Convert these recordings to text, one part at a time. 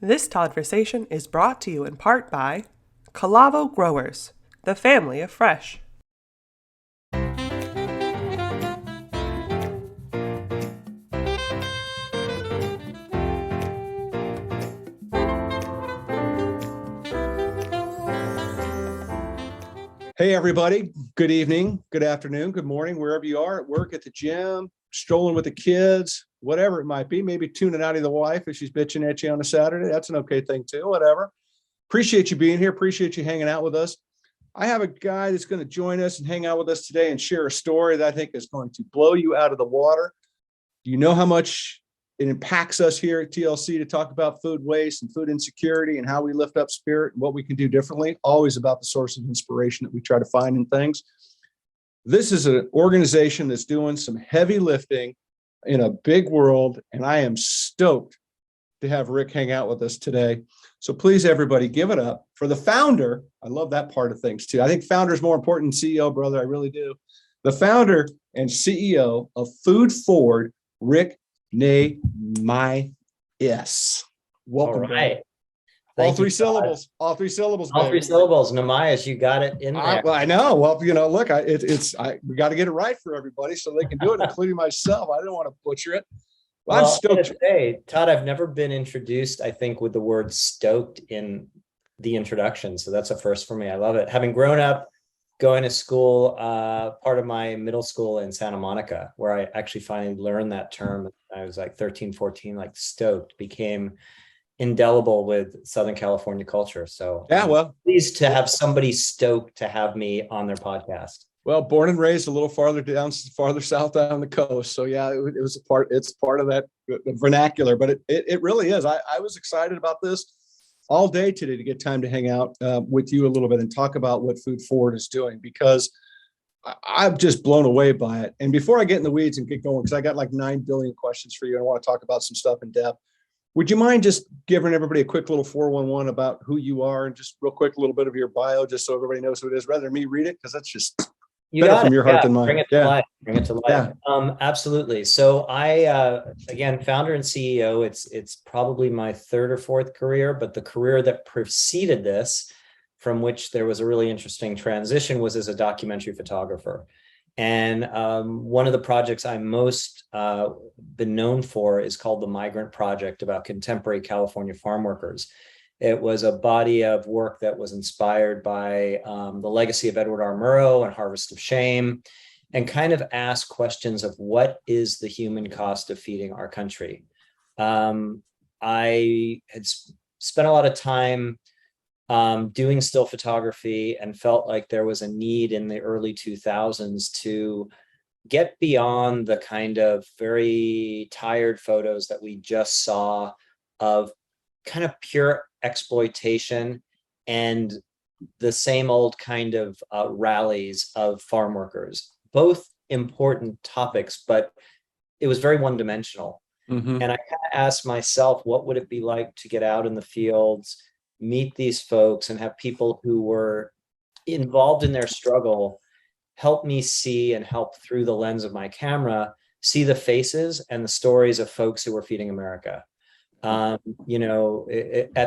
This Todd-versation is brought to you in part by Calavo Growers, the family of fresh. Hey, everybody. Good evening, good afternoon, good morning, wherever you are, at work, at the gym, strolling with the kids, whatever it might be. Maybe tuning out of the wife if she's bitching at you on a Saturday. That's an okay thing too, whatever. Appreciate you being here. Appreciate you hanging out with us. I have a guy that's going to join us and hang out with us today and share a story that I think is going to blow you out of the water. Do you know how much it impacts us here at TLC to talk about food waste and food insecurity and how we lift up spirit and what we can do differently? Always about the source of inspiration that we try to find in things. This is an organization that's doing some heavy lifting in a big world, and I am stoked to have Rick hang out with us today. So please, everybody, give it up for the founder. I love that part of things too. I think founder is more important than CEO, brother. I really do. The founder and CEO of Food Forward, Rick Nahmias. Welcome. All right. All three syllables. All three syllables. All three syllables. Nahmias, you got it in there. I know. Well, you know, look, we got to get it right for everybody so they can do it, including myself. I don't want to butcher it. Well, I'm stoked. Hey, Todd, I've never been introduced, I think, with the word stoked in the introduction. So that's a first for me. I love it. Having grown up going to school, part of my middle school in Santa Monica, where I actually finally learned that term. I was like 13, 14, like stoked, became indelible with Southern California culture. So yeah, well, pleased to have somebody stoked to have me on their podcast. Well, born and raised a little farther south down the coast. So yeah, it's part of that vernacular, but it really is. I was excited about this all day today to get time to hang out with you a little bit and talk about what Food Forward is doing, because I'm just blown away by it. And before I get in the weeds and get going, because I got like 9 billion questions for you, and I want to talk about some stuff in depth. Would you mind just giving everybody a quick little 411 about who you are and just real quick a little bit of your bio, just so everybody knows who it is, rather than me read it, because that's just better from your heart than mine. Bring it to life. Bring it to life. Yeah. Absolutely. So I, again, founder and CEO, it's probably my third or fourth career, but the career that preceded this, from which there was a really interesting transition, was as a documentary photographer. And one of the projects I'm most been known for is called the Migrant Project, about contemporary California farm workers. It was a body of work that was inspired by the legacy of Edward R. Murrow and Harvest of Shame, and kind of asked questions of what is the human cost of feeding our country. I had spent a lot of time doing still photography and felt like there was a need in the early 2000s to get beyond the kind of very tired photos that we just saw of kind of pure exploitation and the same old kind of rallies of farm workers. Both important topics, but it was very one-dimensional. Mm-hmm. And I kind of asked myself, what would it be like to get out in the fields, meet these folks, and have people who were involved in their struggle help me see, and help through the lens of my camera, see the faces and the stories of folks who were feeding America. At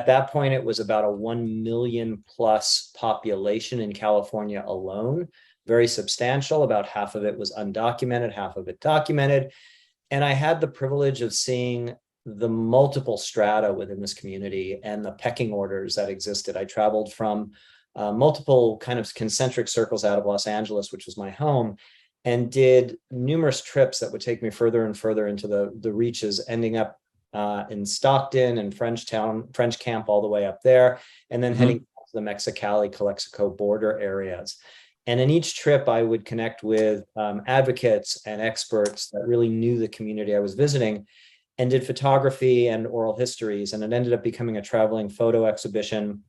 that point, it was about a 1 million plus population in California alone, very substantial. About half of it was undocumented, half of it documented. And I had the privilege of seeing the multiple strata within this community and the pecking orders that existed. I traveled from multiple kind of concentric circles out of Los Angeles, which was my home, and did numerous trips that would take me further and further into the reaches, ending up in Stockton and French Camp, all the way up there, and then heading to the Mexicali, Calexico border areas. And in each trip, I would connect with advocates and experts that really knew the community I was visiting, and did photography and oral histories. And it ended up becoming a traveling photo exhibition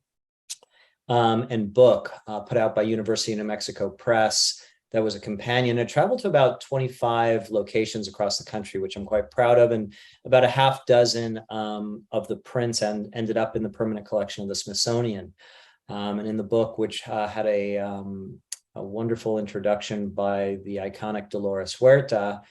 and book put out by University of New Mexico Press. That was a companion. I traveled to about 25 locations across the country, which I'm quite proud of. And about a half dozen of the prints ended up in the permanent collection of the Smithsonian. And in the book, which had a wonderful introduction by the iconic Dolores Huerta,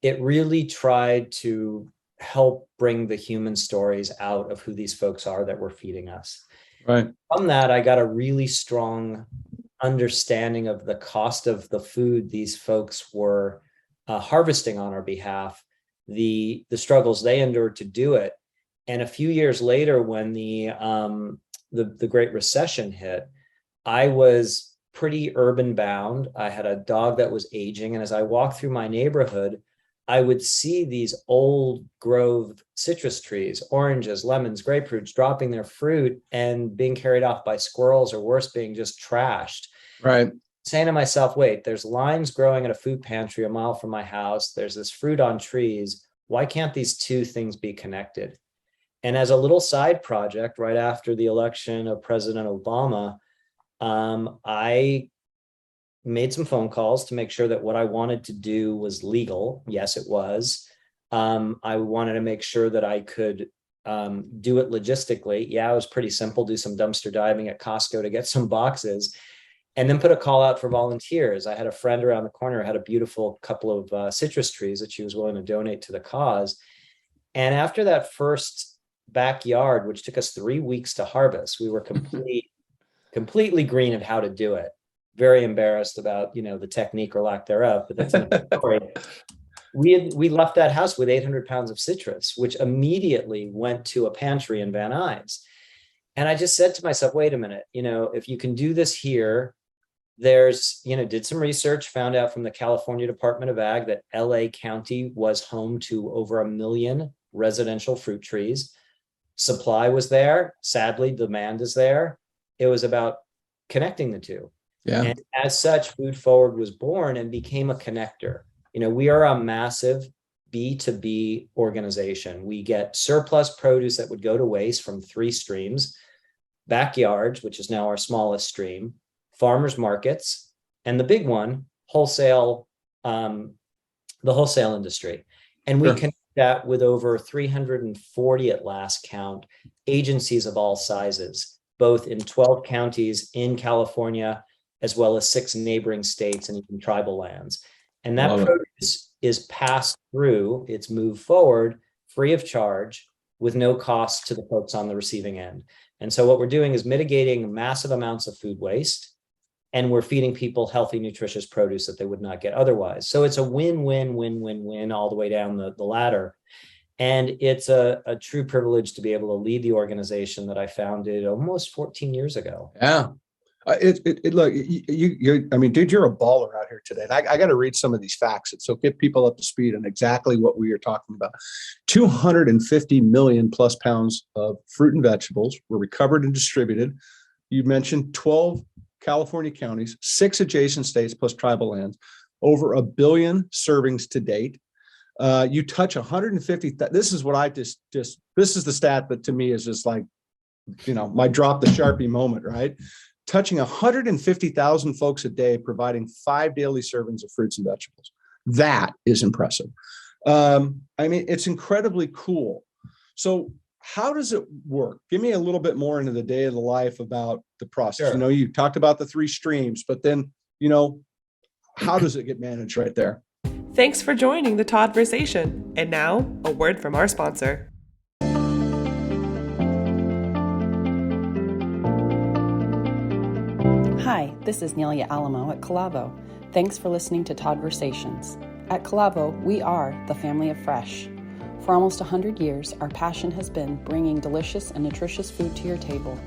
it really tried to help bring the human stories out of who these folks are that were feeding us. Right. From that, I got a really strong understanding of the cost of the food these folks were harvesting on our behalf, the struggles they endured to do it. And a few years later, when the Great Recession hit, I was pretty urban bound. I had a dog that was aging. And as I walked through my neighborhood, I would see these old grove citrus trees, oranges, lemons, grapefruits, dropping their fruit and being carried off by squirrels, or worse, being just trashed. Right. Saying to myself, wait, there's limes growing at a food pantry a mile from my house. There's this fruit on trees. Why can't these two things be connected? And as a little side project, right after the election of President Obama, I made some phone calls to make sure that what I wanted to do was legal. Yes, it was. I wanted to make sure that I could do it logistically. Yeah, it was pretty simple. Do some dumpster diving at Costco to get some boxes, and then put a call out for volunteers. I had a friend around the corner who had a beautiful couple of citrus trees that she was willing to donate to the cause. And after that first backyard, which took us 3 weeks to harvest, we were completely green at how to do it. Very embarrassed about, the technique or lack thereof, but that's another story. We left that house with 800 pounds of citrus, which immediately went to a pantry in Van Nuys. And I just said to myself, wait a minute, if you can do this here, there's, did some research, found out from the California Department of Ag that LA County was home to over 1 million residential fruit trees. Supply was there. Sadly, demand is there. It was about connecting the two. Yeah. And as such, Food Forward was born and became a connector. We are a massive B2B organization. We get surplus produce that would go to waste from 3 streams: backyards, which is now our smallest stream, farmers markets, and the big one, wholesale, the wholesale industry. And we connect that with over 340 at last count, agencies of all sizes, both in 12 counties in California, as well as 6 neighboring states and even tribal lands. And that produce is passed through, it's moved forward free of charge with no cost to the folks on the receiving end. And so what we're doing is mitigating massive amounts of food waste, and we're feeding people healthy, nutritious produce that they would not get otherwise. So it's a win-win-win-win-win all the way down the ladder. And it's a true privilege to be able to lead the organization that I founded almost 14 years ago. Yeah. Look, dude, you're a baller out here today. And I got to read some of these facts. So get people up to speed on exactly what we are talking about. 250 million plus pounds of fruit and vegetables were recovered and distributed. You mentioned 12 California counties, 6 adjacent states plus tribal lands, over 1 billion servings to date. You touch 150. This is what I this is the stat that to me is just like, my drop the Sharpie moment, right? Touching 150,000 folks a day, providing 5 daily servings of fruits and vegetables. That is impressive. It's incredibly cool. So how does it work? Give me a little bit more into the day of the life about the process. Sure. You talked about the 3 streams, but then, how does it get managed right there? Thanks for joining the Todd-versation. And now, a word from our sponsor. Hi, this is Nelia Alamo at Calavo. Thanks for listening to Todd-versations. At Calavo, we are the family of fresh. For almost 100 years, our passion has been bringing delicious and nutritious food to your table.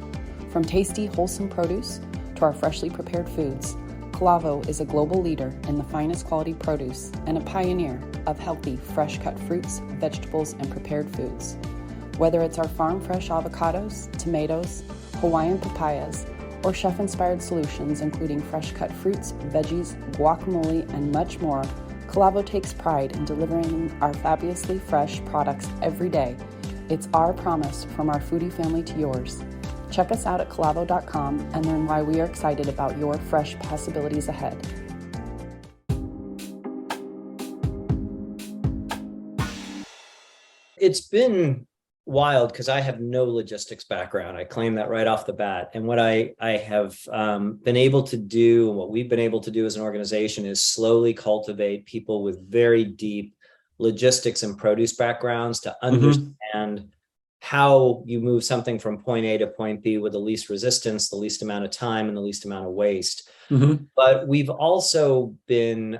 From tasty, wholesome produce to our freshly prepared foods, Calavo is a global leader in the finest quality produce and a pioneer of healthy, fresh-cut fruits, vegetables, and prepared foods. Whether it's our farm-fresh avocados, tomatoes, Hawaiian papayas, or chef-inspired solutions including fresh-cut fruits, veggies, guacamole, and much more, Calavo takes pride in delivering our fabulously fresh products every day. It's our promise from our foodie family to yours. Check us out at calavo.com and learn why we are excited about your fresh possibilities ahead. It's been wild because I have no logistics background. I claim that right off the bat. And what I have been able to do, what we've been able to do as an organization, is slowly cultivate people with very deep logistics and produce backgrounds to understand how you move something from point A to point B with the least resistance, the least amount of time, and the least amount of waste. But we've also been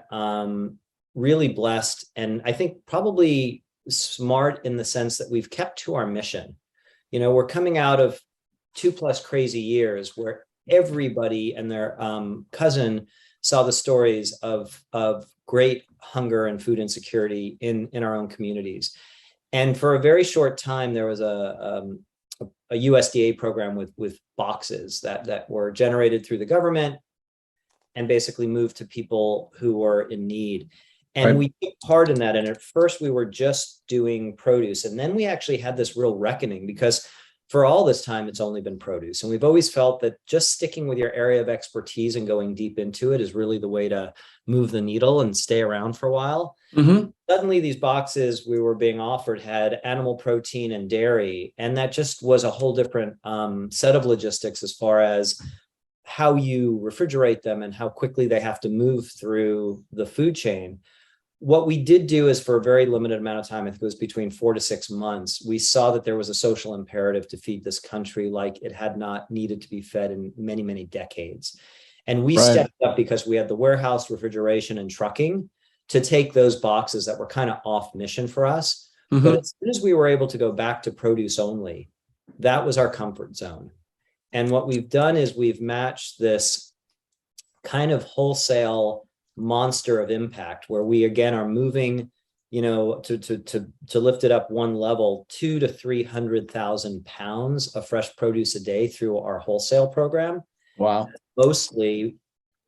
really blessed, and I think probably smart in the sense that we've kept to our mission. We're coming out of 2+ crazy years where everybody and their cousin saw the stories of great hunger and food insecurity in our own communities. And for a very short time, there was a USDA program with boxes that were generated through the government and basically moved to people who were in need. And we took part in that. And at first we were just doing produce. And then we actually had this real reckoning, because for all this time, it's only been produce. And we've always felt that just sticking with your area of expertise and going deep into it is really the way to move the needle and stay around for a while. Suddenly, these boxes we were being offered had animal protein and dairy. And that just was a whole different set of logistics as far as how you refrigerate them and how quickly they have to move through the food chain. What we did do is, for a very limited amount of time, I think it was between 4 to 6 months, we saw that there was a social imperative to feed this country like it had not needed to be fed in many, many decades. And we stepped up because we had the warehouse, refrigeration, and trucking to take those boxes that were kind of off mission for us. But as soon as we were able to go back to produce only, that was our comfort zone. And what we've done is we've matched this kind of wholesale monster of impact, where we again are moving, to lift it up one level, 200,000 to 300,000 pounds of fresh produce a day through our wholesale program. Wow. Mostly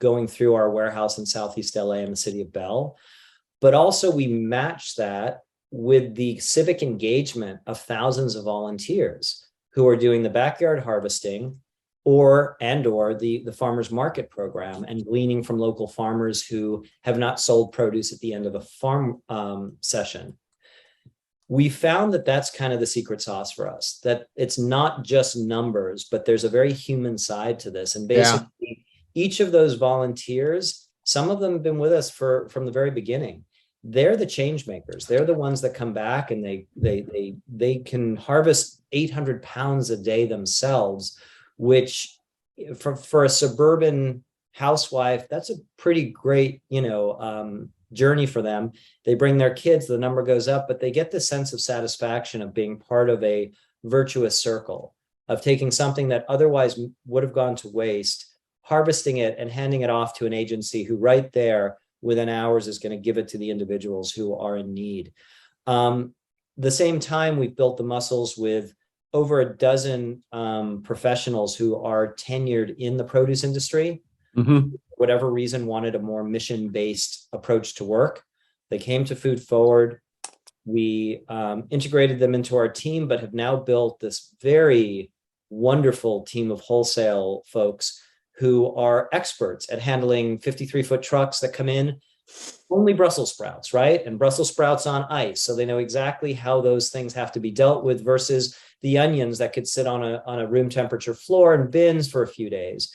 going through our warehouse in Southeast LA and the city of Bell. But also we match that with the civic engagement of thousands of volunteers who are doing the backyard harvesting or the farmers market program and gleaning from local farmers who have not sold produce at the end of a farm session. We found that that's kind of the secret sauce for us, that it's not just numbers, but there's a very human side to this. And basically each of those volunteers, some of them have been with us from the very beginning. They're the change makers. They're the ones that come back and they can harvest 800 pounds a day themselves, which for a suburban housewife, that's a pretty great, journey for them. They bring their kids, the number goes up, but they get the sense of satisfaction of being part of a virtuous circle, of taking something that otherwise would have gone to waste, harvesting it and handing it off to an agency who right there within hours is going to give it to the individuals who are in need. The same time, we've built the muscles with over a dozen professionals who are tenured in the produce industry, for whatever reason, wanted a more mission-based approach to work. They came to Food Forward. We integrated them into our team, but have now built this very wonderful team of wholesale folks who are experts at handling 53-foot trucks that come in, only Brussels sprouts, right? And Brussels sprouts on ice. So they know exactly how those things have to be dealt with versus the onions that could sit on a room temperature floor in bins for a few days.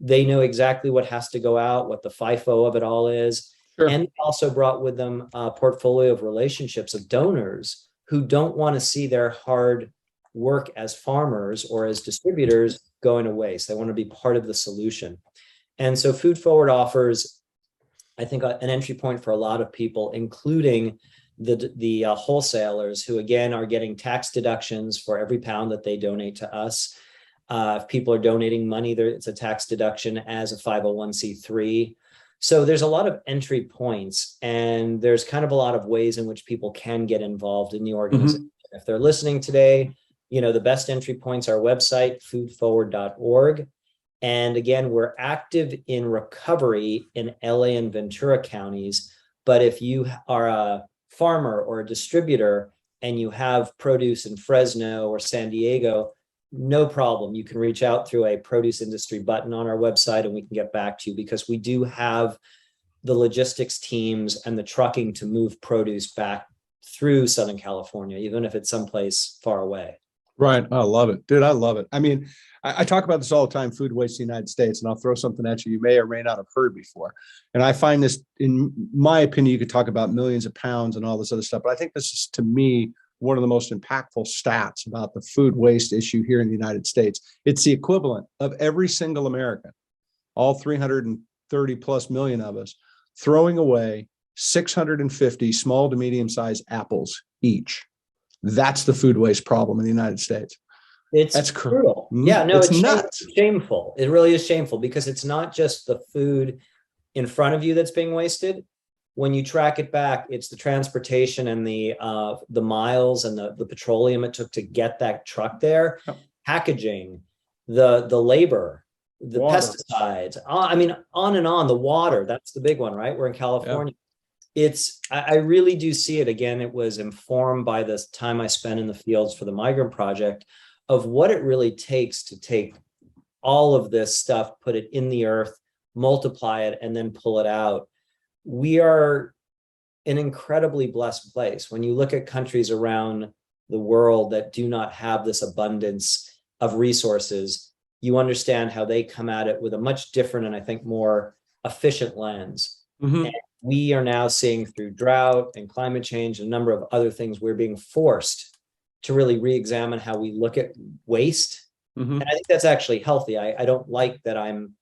They know exactly what has to go out, what the FIFO of it all is. Sure. And they also brought with them a portfolio of relationships of donors who don't want to see their hard work as farmers or as distributors going to waste. They want to be part of the solution. And so Food Forward offers, I think, an entry point for a lot of people, including the wholesalers who, again, are getting tax deductions for every pound that they donate to us. If people are donating money, it's a tax deduction as a 501c3. So there's a lot of entry points, and there's kind of a lot of ways in which people can get involved in the organization. If they're listening today, the best entry points are our website, foodforward.org. And again, we're active in recovery in LA and Ventura counties. But if you are a farmer or a distributor and you have produce in Fresno or San Diego, no problem. You can reach out through a produce industry button on our website and we can get back to you, because we do have the logistics teams and the trucking to move produce back through Southern California, even if it's someplace far away. Right. I love it, dude. I love it. I mean, I talk about this all the time, food waste in the United States, and I'll throw something at you you may or may not have heard before. And I find this, in my opinion, you could talk about millions of pounds and all this other stuff, but I think this is, to me, one of the most impactful stats about the food waste issue here in the United States. It's the equivalent of every single American, all 330 plus million of us, throwing away 650 small to medium sized apples each. That's the food waste problem in the United States. It's brutal. Yeah, no, it's it's nuts. shameful. It really is shameful because it's not just the food in front of you that's being wasted. When you track it back, it's the transportation and the miles and the petroleum it took to get that truck there, packaging, the labor, the Water. pesticides. I mean, on and on. The water, that's the big one, right? We're in California. I really do see it. Again, it was informed by the time I spent in the fields for the Migrant Project of what it really takes to take all of this stuff, put it in the earth, multiply it, and then pull it out. We are an incredibly blessed place. When you look at countries around the world that do not have this abundance of resources, you understand how they come at it with a much different and I think more efficient lens. Mm-hmm. And we are now seeing through drought and climate change and a number of other things, we're being forced to really re-examine how we look at waste. Mm-hmm. And I think that's actually healthy. I don't like that I'm,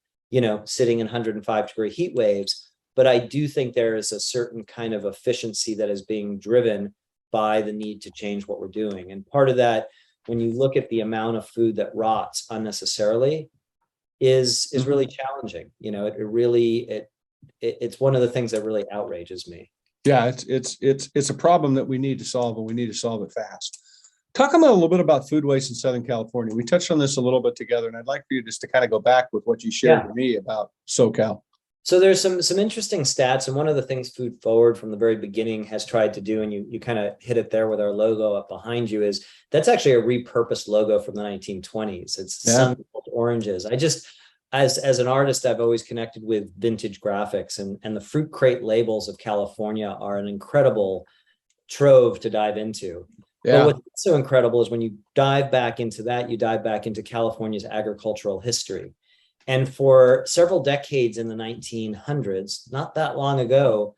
sitting in 105-degree heat waves, but I do think there is a certain kind of efficiency that is being driven by the need to change what we're doing. And part of that, when you look at the amount of food that rots unnecessarily, is really challenging. It's one of the things that really outrages me. Yeah, it's a problem that we need to solve, and we need to solve it fast. Talk a little bit about food waste in Southern California. We touched on this a little bit together, and I'd like for you just to kind of go back with what you shared with me about SoCal. So there's some interesting stats, and one of the things Food Forward from the very beginning has tried to do, and you kind of hit it there with our logo up behind you, is that's actually a repurposed logo from the 1920s. It's sun oranges. As an artist, I've always connected with vintage graphics, and the fruit crate labels of California are an incredible trove to dive into. Yeah. But what's so incredible is when you dive back into that, you dive back into California's agricultural history. And for several decades in the 1900s, not that long ago,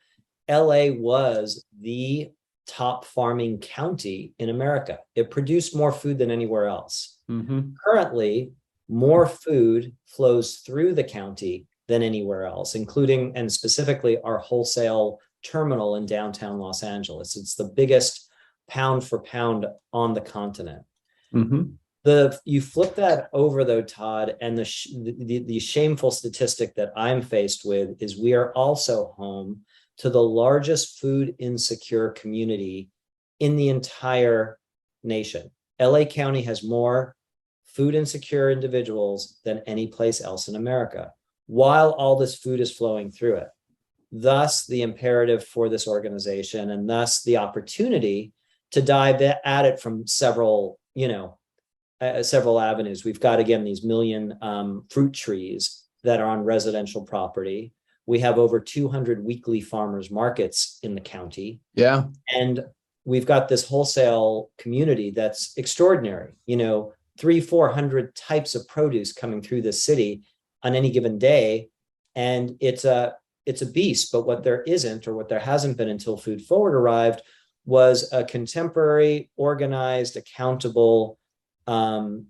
LA was the top farming county in America. It produced more food than anywhere else. Mm-hmm. Currently, more food flows through the county than anywhere else, including and specifically our wholesale terminal in downtown Los Angeles. It's the biggest pound for pound on the continent. Mm-hmm. You flip that over though, Todd, and the shameful statistic that I'm faced with is we are also home to the largest food insecure community in the entire nation. LA County has more food insecure individuals than any place else in America, while all this food is flowing through it. Thus, the imperative for this organization, and thus the opportunity to dive at it from several avenues. We've got, again, these million fruit trees that are on residential property. We have over 200 weekly farmers markets in the county. Yeah. And we've got this wholesale community that's extraordinary. 300-400 types of produce coming through the city on any given day. And it's a beast, but what there isn't, or what there hasn't been until Food Forward arrived, was a contemporary, organized, accountable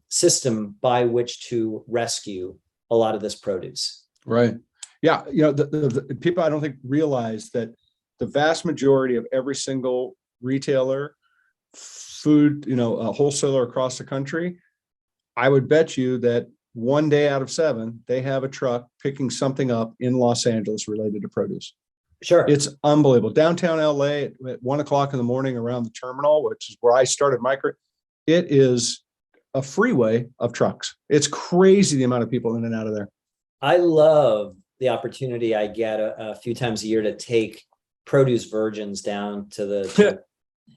system by which to rescue a lot of this produce. Right. Yeah. The people, I don't think, realize that the vast majority of every single retailer, food, a wholesaler across the country, I would bet you that one day out of 7, they have a truck picking something up in Los Angeles related to produce. Sure. It's unbelievable. Downtown LA at 1:00 in the morning around the terminal, which is where I started my career, it is a freeway of trucks. It's crazy the amount of people in and out of there. I love the opportunity I get a few times a year to take produce virgins down to the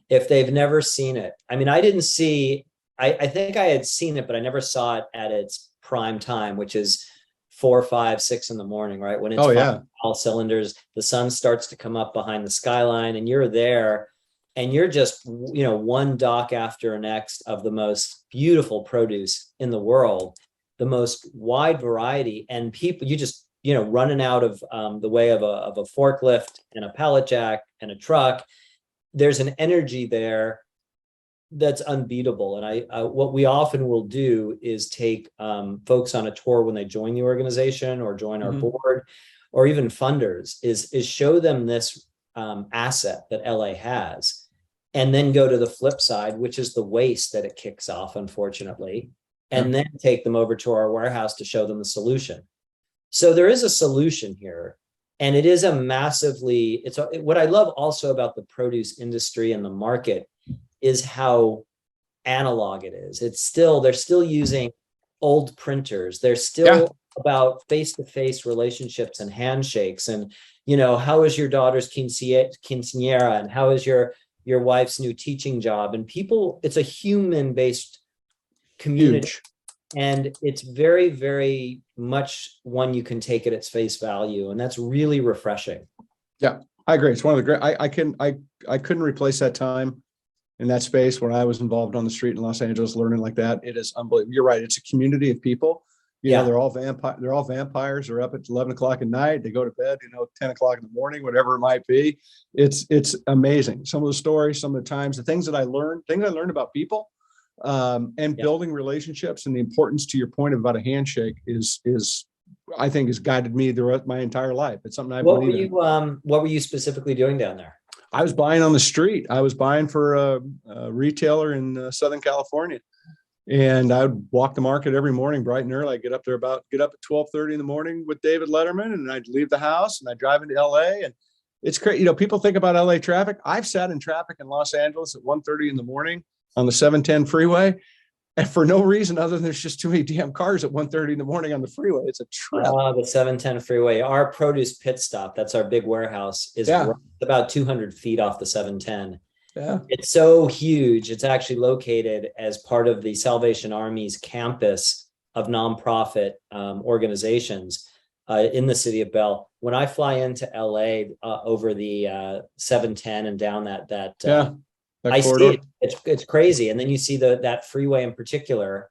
if they've never seen it. I mean, I didn't see, I think I had seen it, but I never saw it at its prime time, which is 4, 5, 6 in the morning, right? When it's all cylinders, the sun starts to come up behind the skyline and you're there. and you're just, one dock after the next of the most beautiful produce in the world, the most wide variety, and people, you just, running out of the way of a forklift and a pallet jack and a truck. There's an energy there that's unbeatable. And I what we often will do is take folks on a tour when they join the organization or join our board, or even funders, is show them this asset that LA has, and then go to the flip side, which is the waste that it kicks off, unfortunately, and then take them over to our warehouse to show them the solution. So there is a solution here, and it is a massively, what I love also about the produce industry and the market is how analog it is. They're still using old printers. They're still about face-to-face relationships and handshakes. And, how is your daughter's quinceañera? And how is your wife's new teaching job? And people, it's a human-based community. Huge. And it's very, very much one you can take at its face value. And that's really refreshing. Yeah, I agree. It's one of the great, I couldn't replace that time in that space when I was involved on the street in Los Angeles, learning like that. It is unbelievable. You're right. It's a community of people. They're all vampires. They're up at 11 o'clock at night. They go to bed, 10 o'clock in the morning, whatever it might be. It's amazing. Some of the stories, some of the times, the things I learned about people, and building relationships, and the importance, to your point about a handshake, is I think has guided me throughout my entire life. It's something I believe in. What were you specifically doing down there? I was buying on the street. I was buying for a retailer in Southern California, and I would walk the market every morning, bright and early. I'd get up at 12:30 in the morning with David Letterman, and I'd leave the house and I'd drive into LA. And it's crazy. People think about LA traffic. I've sat in traffic in Los Angeles at 1:30 in the morning on the 710 freeway, and for no reason other than there's just too many damn cars at 1:30 in the morning on the freeway. It's a trip. The 710 freeway. Our produce pit stop, that's our big warehouse, is about 200 feet off the 710. Yeah. It's so huge. It's actually located as part of the Salvation Army's campus of nonprofit organizations in the city of Bell. When I fly into LA over the 710 and down that I see it. It's crazy. And then you see that freeway in particular,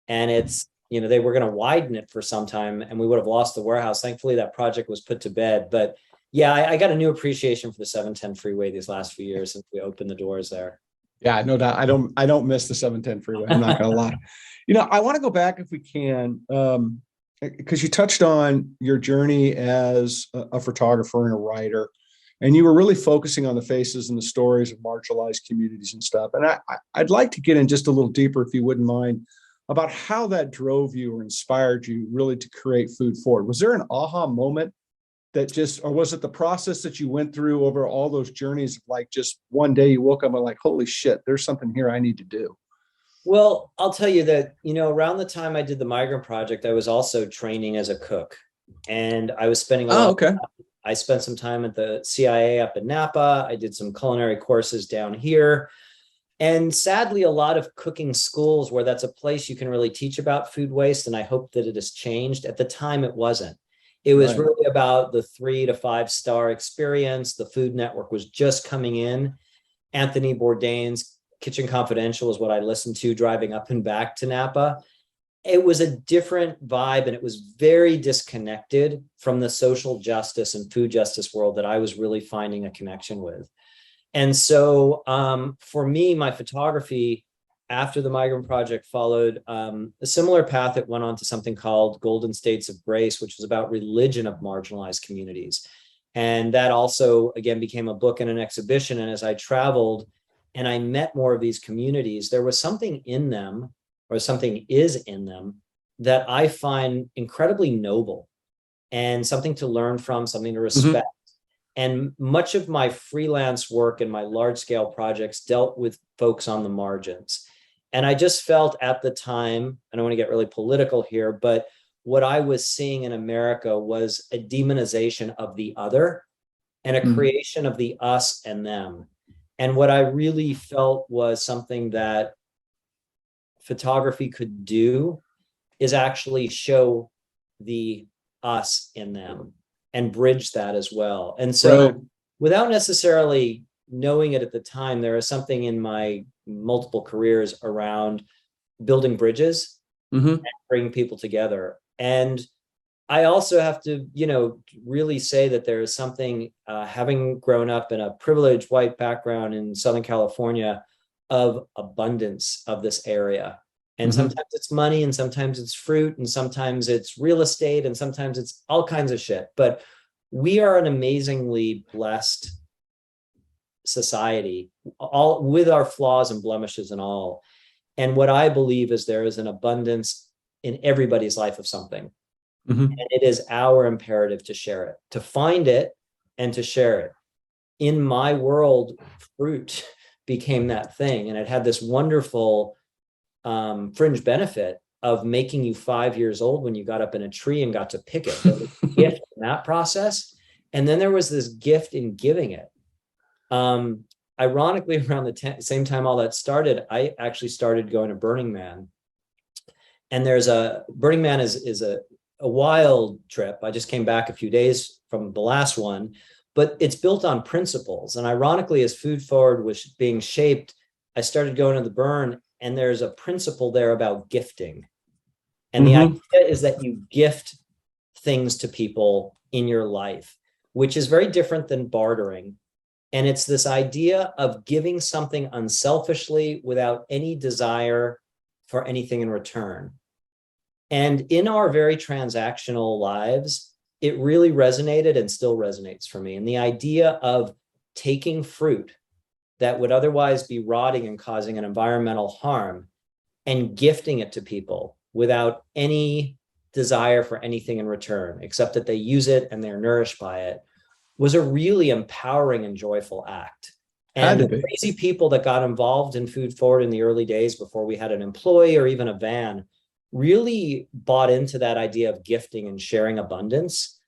and it's, they were going to widen it for some time, and we would have lost the warehouse. Thankfully, that project was put to bed. But yeah, I got a new appreciation for the 710 freeway these last few years since we opened the doors there. Yeah, no doubt. I don't miss the 710 freeway. I'm not going to lie. I want to go back if we can, because you touched on your journey as a photographer and a writer, and you were really focusing on the faces and the stories of marginalized communities and stuff. And I'd like to get in just a little deeper, if you wouldn't mind, about how that drove you or inspired you really to create Food Forward. Was there an aha moment or was it the process that you went through over all those journeys? Like just one day you woke up and like, holy shit, there's something here I need to do. Well, I'll tell you that, around the time I did the Migrant Project, I was also training as a cook, and I was spending I spent some time at the CIA up in Napa. I did some culinary courses down here. And sadly, a lot of cooking schools where that's a place you can really teach about food waste. And I hope that it has changed. At the time, it wasn't. It was really about the 3 to 5 star experience. The Food Network was just coming in. Anthony Bourdain's Kitchen Confidential is what I listened to driving up and back to Napa. It was a different vibe, and it was very disconnected from the social justice and food justice world that I was really finding a connection with. And so for me, my photography after the Migrant Project followed a similar path. It went on to something called Golden States of Grace, which was about religion of marginalized communities. And that also, again, became a book and an exhibition. And as I traveled and I met more of these communities, there was something in them, or something is in them, that I find incredibly noble and something to learn from, something to respect. And much of my freelance work and my large scale projects dealt with folks on the margins. And I just felt at the time, I don't want to get really political here, but what I was seeing in America was a demonization of the other and a creation of the us and them. And what I really felt was something that photography could do is actually show the us in them and bridge that as well. And so without necessarily knowing it at the time, there is something in my multiple careers around building bridges, bringing people together. And I also have to, really say that there is something, having grown up in a privileged white background in Southern California, of abundance of this area. And sometimes it's money, and sometimes it's fruit, and sometimes it's real estate, and sometimes it's all kinds of shit. But we are an amazingly blessed society, all with our flaws and blemishes and all. And what I believe is there is an abundance in everybody's life of something. And it is our imperative to share it, to find it and to share it. In my world, fruit became that thing. And it had this wonderful fringe benefit of making you 5 years old when you got up in a tree and got to pick it. There was a gift in that process. And then there was this gift in giving it. Ironically, around the same time all that started, I actually started going to Burning Man. And Burning Man is a wild trip. I just came back a few days from the last one, but it's built on principles. And ironically, as Food Forward was being shaped, I started going to the Burn, and there's a principle there about gifting. And the idea is that you gift things to people in your life, which is very different than bartering. And it's this idea of giving something unselfishly without any desire for anything in return. And in our very transactional lives, it really resonated and still resonates for me. And the idea of taking fruit that would otherwise be rotting and causing an environmental harm and gifting it to people without any desire for anything in return, except that they use it and they're nourished by it, was a really empowering and joyful act. And the crazy people that got involved in Food Forward in the early days, before we had an employee or even a van, really bought into that idea of gifting and sharing abundance.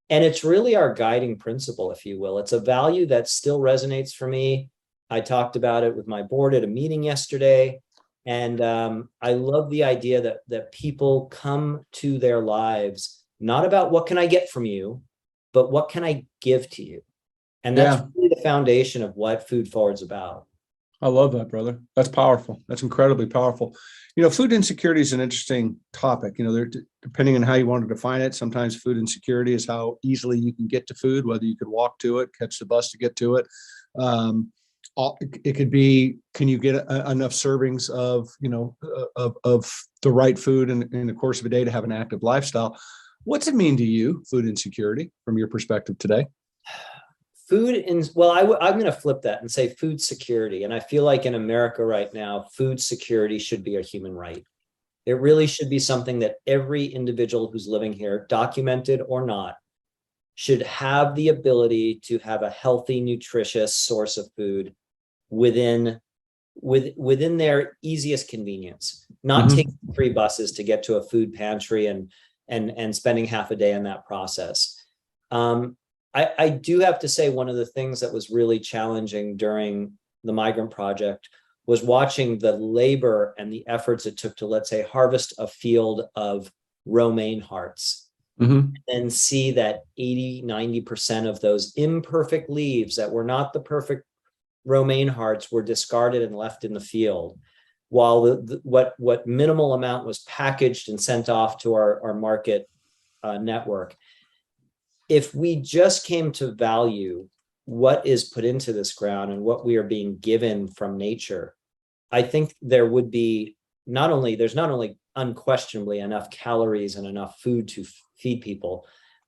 And it's really our guiding principle, if you will. It's a value that still resonates for me. I talked about it with my board at a meeting yesterday. And I love the idea that people come to their lives, not about what can I get from you, but what can I give to you? And that's really the foundation of what Food Forward's about. I love that, brother. That's powerful. That's incredibly powerful. Food insecurity is an interesting topic. Depending on how you want to define it, sometimes food insecurity is how easily you can get to food, whether you could walk to it, catch the bus to get to it. It could be, can you get enough servings of the right food in the course of a day to have an active lifestyle? What's it mean to you, food insecurity, from your perspective today? I'm going to flip that and say food security. And I feel like in America right now, food security should be a human right. It really should be something that every individual who's living here, documented or not, should have the ability to have a healthy, nutritious source of food within their easiest convenience, not taking 3 buses to get to a food pantry and spending half a day in that process. I do have to say, one of the things that was really challenging during the Migrant Project was watching the labor and the efforts it took to, let's say, harvest a field of romaine hearts and see that 80-90% of those imperfect leaves that were not the perfect romaine hearts were discarded and left in the field, while what minimal amount was packaged and sent off to our market network. If we just came to value what is put into this ground and what we are being given from nature, I think there would be there's not only unquestionably enough calories and enough food to feed people,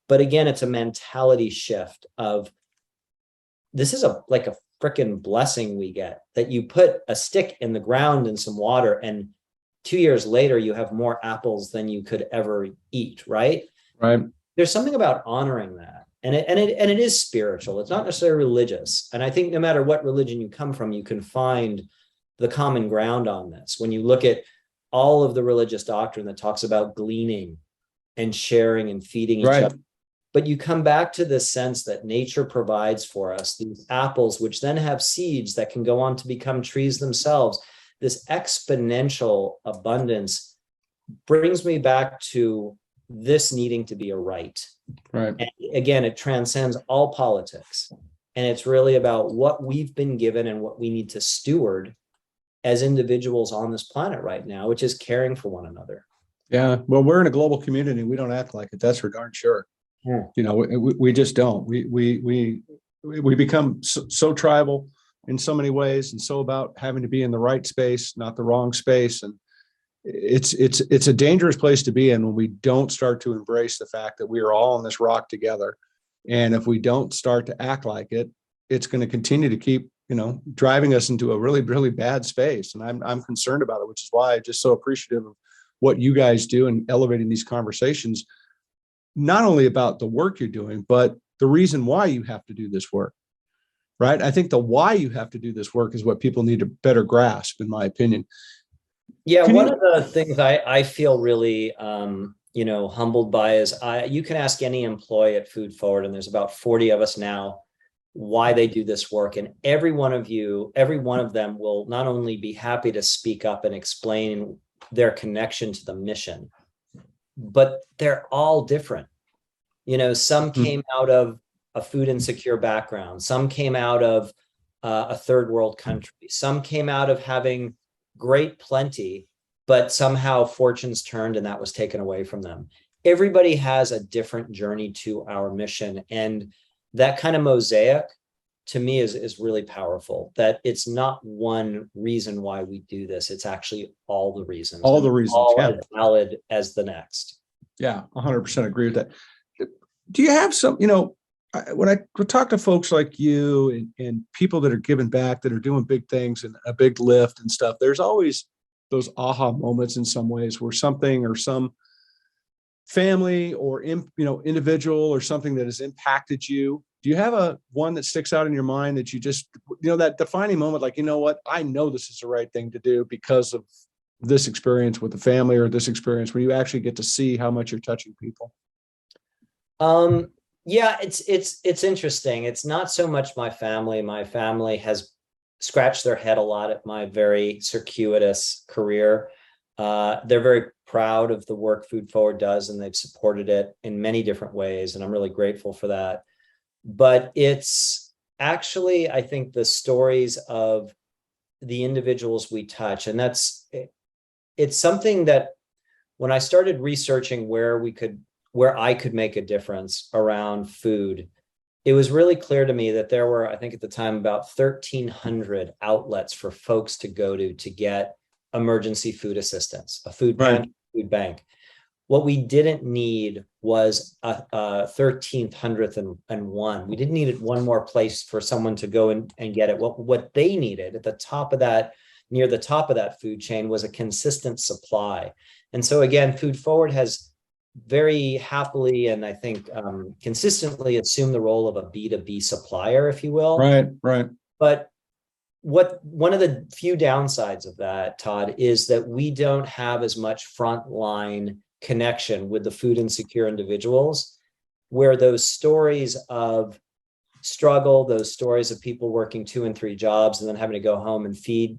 but again, it's a mentality shift of, this is like a freaking blessing we get, that you put a stick in the ground and some water, and 2 years later, you have more apples than you could ever eat, right? Right. There's something about honoring that. And it is spiritual. It's not necessarily religious. And I think no matter what religion you come from, you can find the common ground on this. When you look at all of the religious doctrine that talks about gleaning and sharing and feeding each other, but you come back to this sense that nature provides for us these apples, which then have seeds that can go on to become trees themselves. This exponential abundance brings me back to this needing to be a right. Right. And again, it transcends all politics. And it's really about what we've been given and what we need to steward as individuals on this planet right now, which is caring for one another. Yeah. Well, we're in a global community. We don't act like it. That's for darn sure. Yeah. You know, we just don't. We become so tribal in so many ways, and so about having to be in the right space, not the wrong space. And it's a dangerous place to be in when we don't start to embrace the fact that we are all on this rock together. And if we don't start to act like it, it's going to continue to keep, you know, driving us into a really, really bad space. And I'm concerned about it, which is why I'm just so appreciative of what you guys do in elevating these conversations, not only about the work you're doing, but the reason why you have to do this work, right? I think the why you have to do this work is what people need to better grasp, in my opinion. Yeah, one of the things I feel really humbled by is you can ask any employee at Food Forward, and there's about 40 of us now, why they do this work. And every one of them will not only be happy to speak up and explain their connection to the mission, but they're all different. You know, some came out of a food insecure background, some came out of a third world country, some came out of having great plenty, but somehow fortunes turned and that was taken away from them. Everybody has a different journey to our mission. And that kind of mosaic to me is really powerful, that it's not one reason why we do this. It's actually all the reasons. All the reasons. All Yeah. as valid as the next. Yeah, 100% agree with that. Do you have some, you know, when I talk to folks like you and people that are giving back, that are doing big things and a big lift and stuff, there's always those aha moments in some ways where something or some family or, individual or something that has impacted you. Do you have one that sticks out in your mind that you just, that defining moment, like, you know what, I know this is the right thing to do because of this experience with the family, or this experience where you actually get to see how much you're touching people? Yeah, it's interesting. It's not so much my family. My family has scratched their head a lot at my very circuitous career. They're very proud of the work Food Forward does, and they've supported it in many different ways, and I'm really grateful for that. But it's actually, I think, the stories of the individuals we touch, and it's something that when I started researching where I could make a difference around food, it was really clear to me that there were, I think at the time, about 1,300 outlets for folks to go to get emergency food assistance, a food pantry, food bank. What we didn't need was a 1,301. We didn't need one more place for someone to go and get it. What they needed at the top of that, near the top of that food chain, was a consistent supply. And so again, Food Forward has very happily and I think consistently assumed the role of a B2B supplier, if you will. Right. But one of the few downsides of that, Todd, is that we don't have as much frontline connection with the food insecure individuals, where those stories of struggle, those stories of people working 2 and 3 jobs and then having to go home and feed,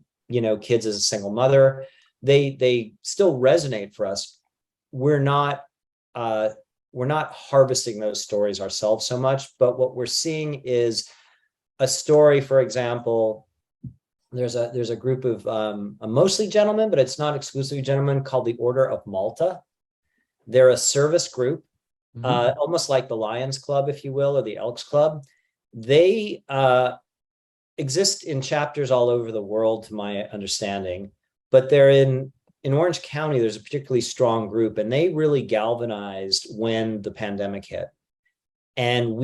kids as a single mother, they still resonate for us. We're not harvesting those stories ourselves so much, but what we're seeing is a story. For example, there's a group of mostly gentlemen, but it's not exclusively gentlemen, called the Order of Malta. They're a service group, almost like the Lions Club, if you will, or the Elks Club. They exist in chapters all over the world, to my understanding, but they're in Orange County. There's a particularly strong group, and they really galvanized when the pandemic hit. And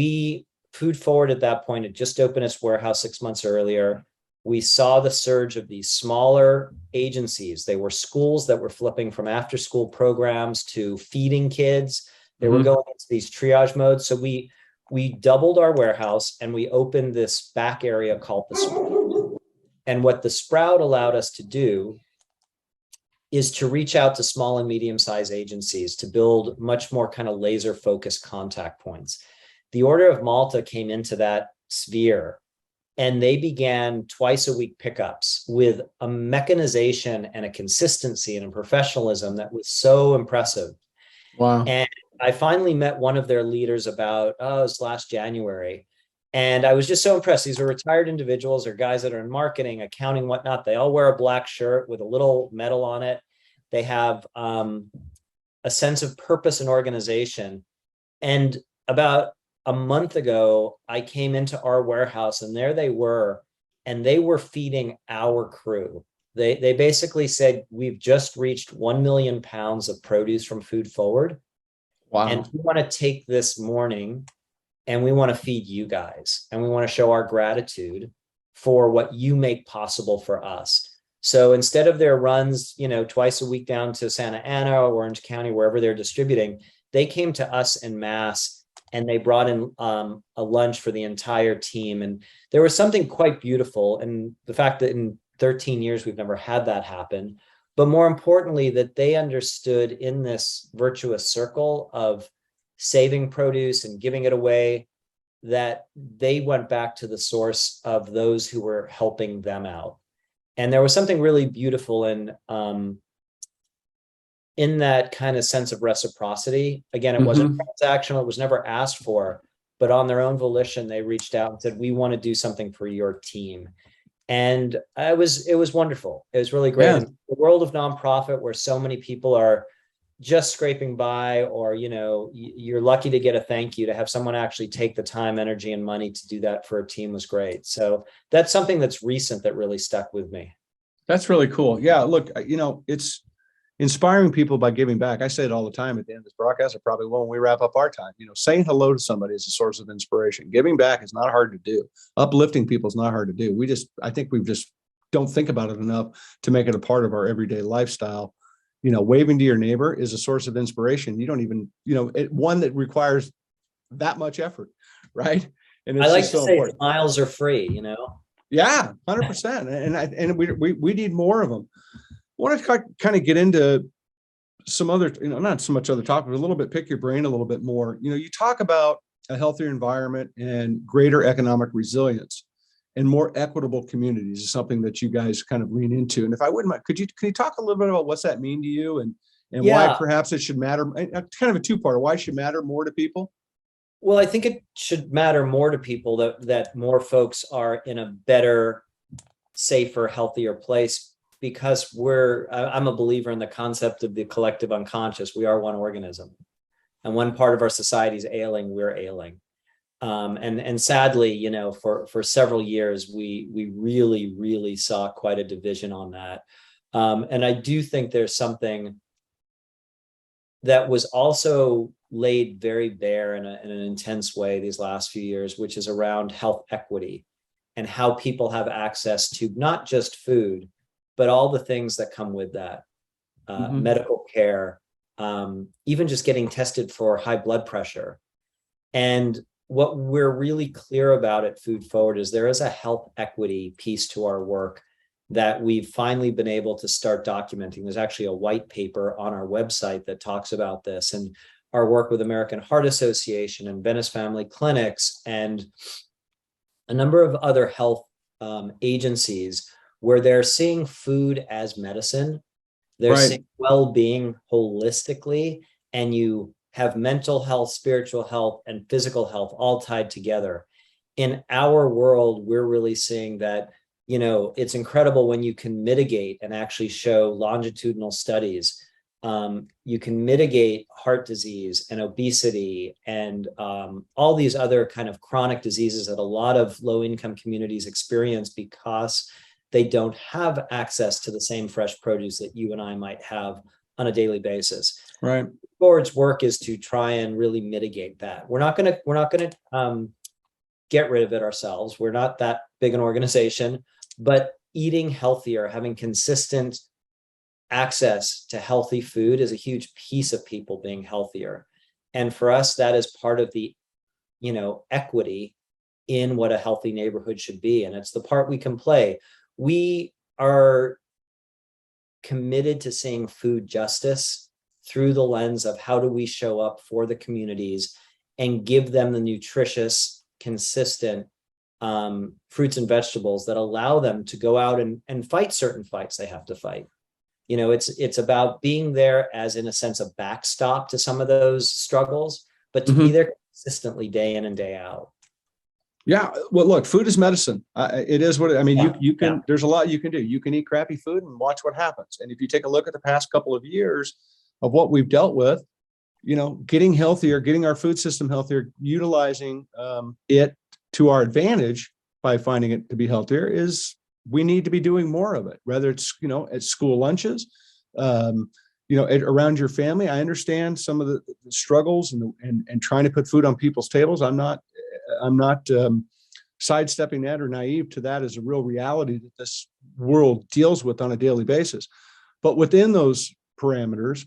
Food Forward at that point had just opened its warehouse 6 months earlier. We saw the surge of these smaller agencies. They were schools that were flipping from after-school programs to feeding kids. They were going into these triage modes. So we doubled our warehouse and we opened this back area called the Sprout. And what the Sprout allowed us to do is to reach out to small and medium-sized agencies to build much more kind of laser-focused contact points. The Order of Malta came into that sphere, and they began twice-a-week pickups with a mechanization and a consistency and a professionalism that was so impressive. Wow. And I finally met one of their leaders it was last January. And I was just so impressed. These are retired individuals or guys that are in marketing, accounting, whatnot. They all wear a black shirt with a little medal on it. They have a sense of purpose and organization. And about a month ago, I came into our warehouse and there they were, and they were feeding our crew. They basically said, we've just reached 1 million pounds of produce from Food Forward. Wow. And we want to take this morning and we want to feed you guys. And we want to show our gratitude for what you make possible for us. So instead of their runs, twice a week down to Santa Ana or Orange County, wherever they're distributing, they came to us en masse and they brought in a lunch for the entire team. And there was something quite beautiful. And the fact that in 13 years, we've never had that happen. But more importantly, that they understood in this virtuous circle of saving produce and giving it away, that they went back to the source of those who were helping them out. And there was something really beautiful in that kind of sense of reciprocity. Again, it wasn't transactional, it was never asked for, but on their own volition, they reached out and said, we want to do something for your team. And it was wonderful. It was really great. Yeah. In the world of nonprofit, where so many people are just scraping by, or you're lucky to get a thank you, to have someone actually take the time, energy, and money to do that for a team was great. So that's something that's recent that really stuck with me. That's really cool. Yeah, look, it's inspiring people by giving back. I say it all the time at the end of this broadcast. I probably will when we wrap up our time. Saying hello to somebody is a source of inspiration. Giving back is not hard to do. Uplifting people is not hard to do. I think we just don't think about it enough to make it a part of our everyday lifestyle. Waving to your neighbor is a source of inspiration. You don't even, one that requires that much effort, right? And it's I like just to so say important. smiles are free, Yeah, 100%. And we need more of them. I want to kind of get into some other, not so much other topics, but a little bit, pick your brain a little bit more. You talk about a healthier environment and greater economic resilience and more equitable communities is something that you guys kind of lean into. And if I wouldn't mind, can you talk a little bit about what's that mean to you and why perhaps it should matter? Kind of a two-parter, why it should matter more to people? Well, I think it should matter more to people that more folks are in a better, safer, healthier place, because I'm a believer in the concept of the collective unconscious. We are one organism, and one part of our society is ailing, we're ailing. And sadly, for several years, we really, really saw quite a division on that. And I do think there's something that was also laid very bare in an intense way these last few years, which is around health equity and how people have access to not just food, but all the things that come with that, medical care, even just getting tested for high blood pressure. And what we're really clear about at Food Forward is there is a health equity piece to our work that we've finally been able to start documenting. There's actually a white paper on our website that talks about this, and our work with American Heart Association and Venice Family Clinics and a number of other health agencies, where they're seeing food as medicine. They're seeing well-being holistically, and you have mental health, spiritual health, and physical health all tied together. In our world, we're really seeing that, it's incredible when you can mitigate and actually show longitudinal studies. You can mitigate heart disease and obesity and all these other kind of chronic diseases that a lot of low-income communities experience because they don't have access to the same fresh produce that you and I might have on a daily basis. Right. Forward's work is to try and really mitigate that. We're not going to get rid of it ourselves. We're not that big an organization, but eating healthier, having consistent access to healthy food is a huge piece of people being healthier. And for us, that is part of the, equity in what a healthy neighborhood should be. And it's the part we can play. We are committed to seeing food justice through the lens of how do we show up for the communities and give them the nutritious, consistent fruits and vegetables that allow them to go out and fight certain fights they have to fight. It's about being there as, in a sense, a backstop to some of those struggles, but to be there consistently day in and day out. Yeah. Well, look, food is medicine. It is what I mean. Yeah, You yeah, can. There's a lot you can do. You can eat crappy food and watch what happens. And if you take a look at the past couple of years of what we've dealt with, getting healthier, getting our food system healthier, utilizing it to our advantage by finding it to be healthier is we need to be doing more of it. Whether it's at school lunches, around your family. I understand some of the struggles and trying to put food on people's tables. I'm not sidestepping that or naive to that as a real reality that this world deals with on a daily basis. But within those parameters,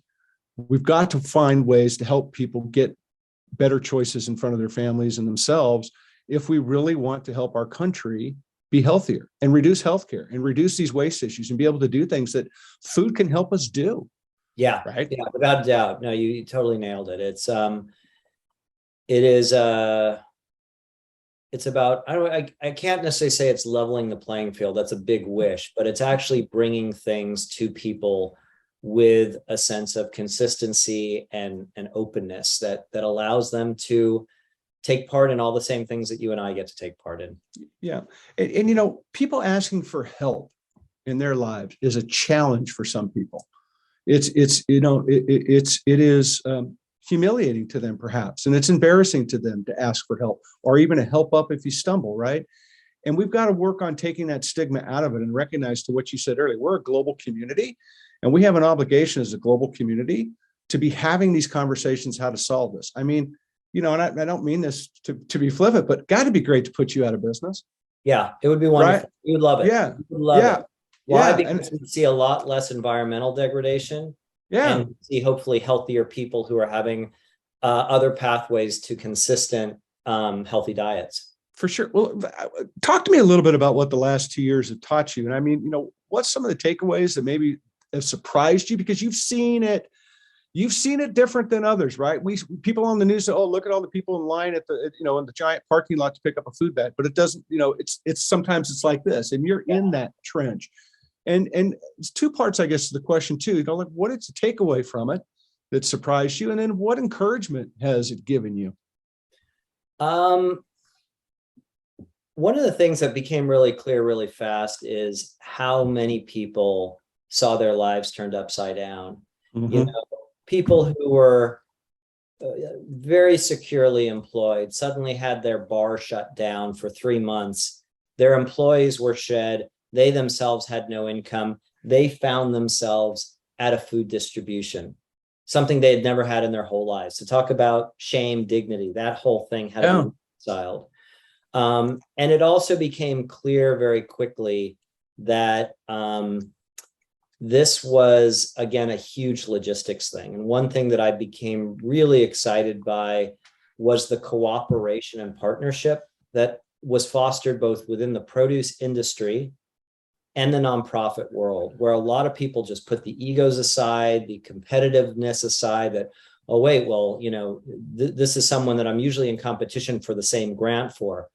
we've got to find ways to help people get better choices in front of their families and themselves if we really want to help our country be healthier and reduce healthcare and reduce these waste issues and be able to do things that food can help us do. yeah, Right. yeah, without a doubt. No, you totally nailed it. It's about, I can't necessarily say it's leveling the playing field. That's a big wish, but it's actually bringing things to people with a sense of consistency and openness that allows them to take part in all the same things that you and I get to take part in. Yeah. And people asking for help in their lives is a challenge for some people. It is humiliating to them perhaps, and it's embarrassing to them to ask for help or even to help up if you stumble, right? And we've got to work on taking that stigma out of it and recognize, to what you said earlier, we're a global community and we have an obligation as a global community to be having these conversations how to solve this. I mean, and I don't mean this to be flippant, but got to be great to put you out of business. Yeah, it would be wonderful. Right? You would love it. Yeah. You would love Yeah. it. Why? Yeah. Because we see a lot less environmental degradation. Yeah. And see hopefully healthier people who are having other pathways to consistent healthy diets. For sure. Well, talk to me a little bit about what the last 2 years have taught you. And I mean, what's some of the takeaways that maybe have surprised you, because you've seen it different than others, right? People on the news say, "Oh, look at all the people in line at the, in the giant parking lot to pick up a food bag," but it doesn't, it's sometimes it's like this, and you're in that trench. And it's two parts, I guess, to the question too. Like, what is the takeaway from it that surprised you, and then what encouragement has it given you? One of the things that became really clear really fast is how many people saw their lives turned upside down. Mm-hmm. People who were very securely employed suddenly had their bar shut down for 3 months. Their employees were shed. They themselves had no income. They found themselves at a food distribution, something they had never had in their whole lives. To talk about shame, dignity, that whole thing had to be reconciled. And it also became clear very quickly that this was, again, a huge logistics thing. And one thing that I became really excited by was the cooperation and partnership that was fostered both within the produce industry and the nonprofit world, where a lot of people just put the egos aside, the competitiveness aside, that, oh, wait, well, this is someone that I'm usually in competition for the same grant for.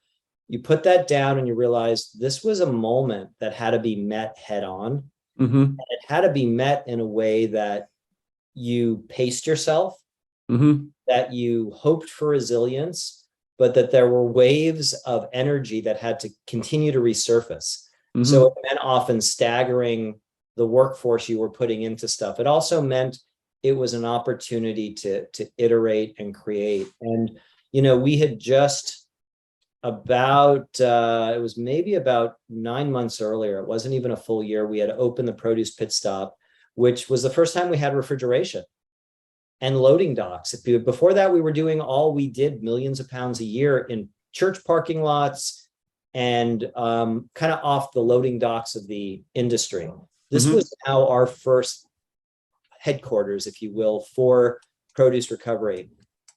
You put that down and you realize this was a moment that had to be met head on. Mm-hmm. And it had to be met in a way that you paced yourself, mm-hmm. that you hoped for resilience, but that there were waves of energy that had to continue to resurface. Mm-hmm. So it meant often staggering the workforce you were putting into stuff. It also meant it was an opportunity to iterate and create. And, we had just it was maybe about 9 months earlier, it wasn't even a full year, we had opened the produce pit stop, which was the first time we had refrigeration and loading docks. Before that, we did millions of pounds a year in church parking lots and kind of off the loading docks of the industry. This mm-hmm. was now our first headquarters, if you will, for produce recovery.